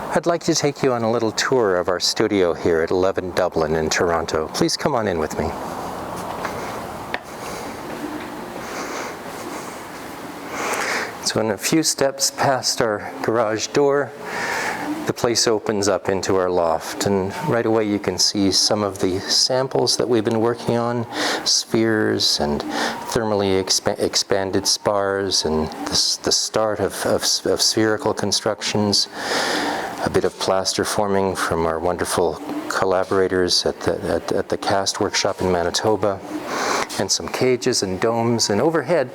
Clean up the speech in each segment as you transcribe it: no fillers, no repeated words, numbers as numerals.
I'd like to take you on a little tour of our studio here at 11 Dublin in Toronto. Please come on in with me. So in a few steps past our garage door, the place opens up into our loft, and right away you can see some of the samples that we've been working on, spheres and thermally expanded spars, and the start of spherical constructions, a bit of plaster forming from our wonderful collaborators at the cast workshop in Manitoba, and some cages and domes, and overhead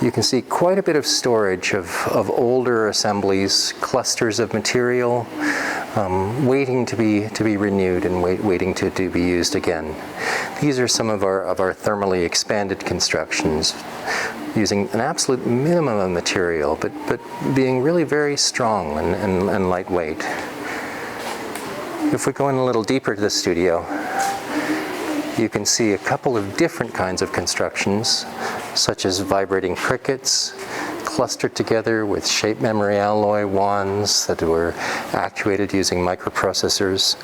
you can see quite a bit of storage of older assemblies, clusters of material, waiting to be renewed and waiting to be used again. These are some of our thermally expanded constructions, using an absolute minimum of material, but being really very strong and lightweight. If we go in a little deeper to the studio, you can see a couple of different kinds of constructions, such as vibrating crickets, clustered together with shape memory alloy wands that were actuated using microprocessors.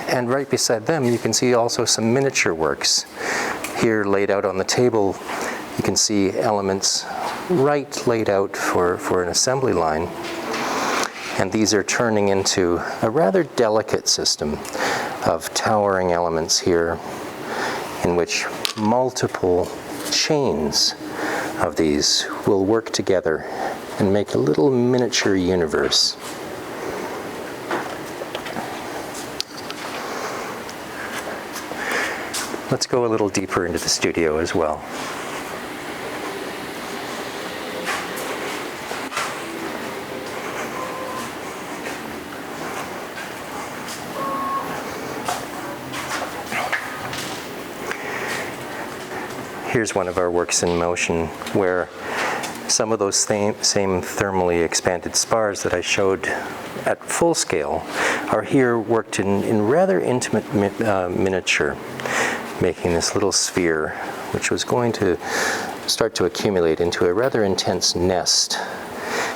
And right beside them, you can see also some miniature works. Here laid out on the table, you can see elements right laid out for an assembly line. And these are turning into a rather delicate system of towering elements here, in which multiple chains of these will work together and make a little miniature universe. Let's go a little deeper into the studio as well. Here's one of our works in motion where some of those same thermally expanded spars that I showed at full scale are here worked in rather intimate miniature, making this little sphere which was going to start to accumulate into a rather intense nest.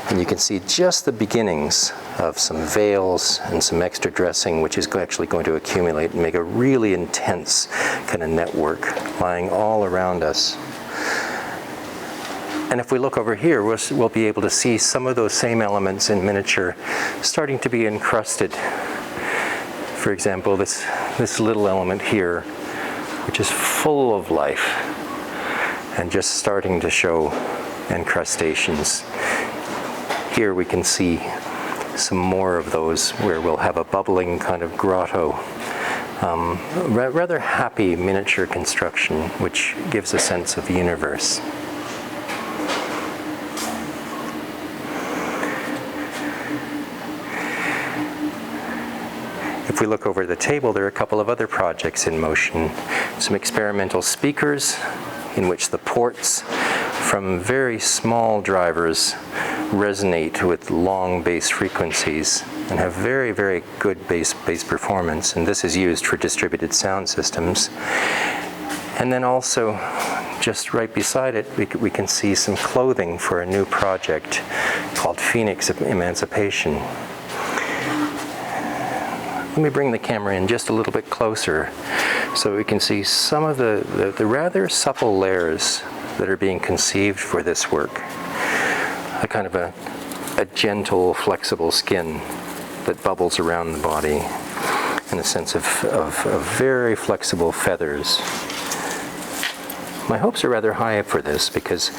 And you can see just the beginnings of some veils and some extra dressing, which is actually going to accumulate and make a really intense kind of network lying all around us. And if we look over here, we'll be able to see some of those same elements in miniature starting to be encrusted. For example, this little element here, which is full of life and just starting to show encrustations. Here we can see some more of those where we'll have a bubbling kind of grotto, rather happy miniature construction, which gives a sense of universe. If we look over the table, there are a couple of other projects in motion. Some experimental speakers in which the ports from very small drivers resonate with long bass frequencies and have very, very good bass performance, and this is used for distributed sound systems. And then also, just right beside it, we can see some clothing for a new project called Phoenix Emancipation. Let me bring the camera in just a little bit closer so we can see some of the rather supple layers that are being conceived for this work. A kind of a gentle, flexible skin that bubbles around the body, and a sense of very flexible feathers. My hopes are rather high for this because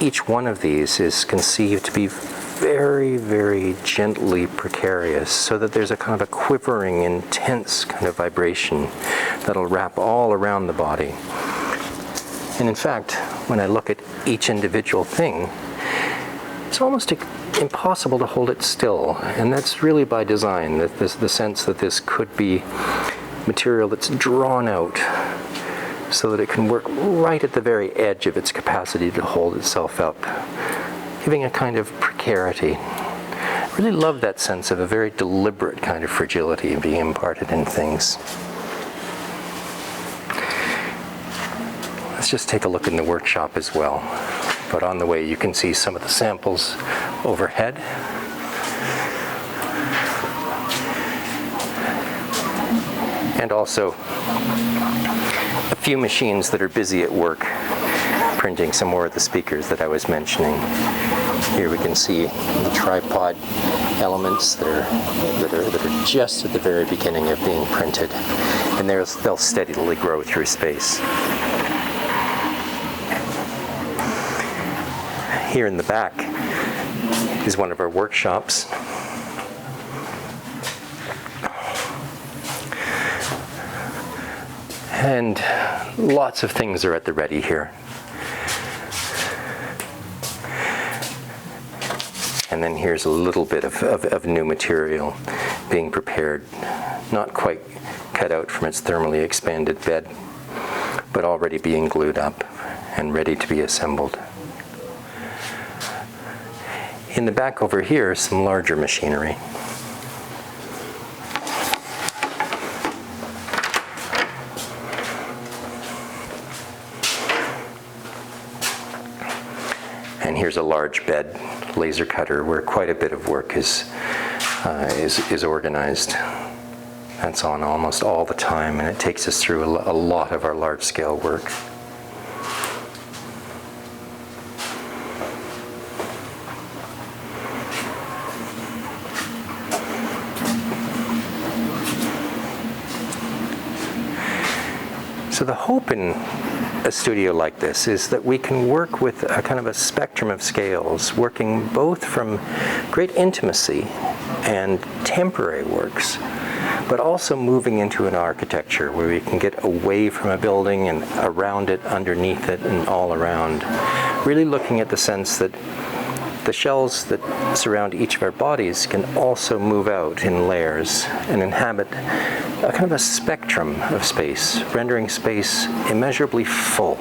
each one of these is conceived to be very, very gently precarious, so that there's a kind of a quivering, intense kind of vibration that'll wrap all around the body. And in fact, when I look at each individual thing, it's almost impossible to hold it still, and that's really by design, that the sense that this could be material that's drawn out so that it can work right at the very edge of its capacity to hold itself up, giving a kind of precarity. I really love that sense of a very deliberate kind of fragility being imparted in things. Let's just take a look in the workshop as well. But on the way, you can see some of the samples overhead. And also a few machines that are busy at work printing some more of the speakers that I was mentioning. Here we can see the tripod elements that are just at the very beginning of being printed, and they'll steadily grow through space. Here in the back is one of our workshops. And lots of things are at the ready here. And then here's a little bit of new material being prepared, not quite cut out from its thermally expanded bed, but already being glued up and ready to be assembled. In the back over here is some larger machinery. And here's a large bed laser cutter where quite a bit of work is organized. That's on almost all the time, and it takes us through a lot of our large-scale work. So the hope in a studio like this is that we can work with a kind of a spectrum of scales, working both from great intimacy and temporary works, but also moving into an architecture where we can get away from a building and around it, underneath it, and all around. Really looking at the sense that the shells that surround each of our bodies can also move out in layers and inhabit a kind of a spectrum of space, rendering space immeasurably full.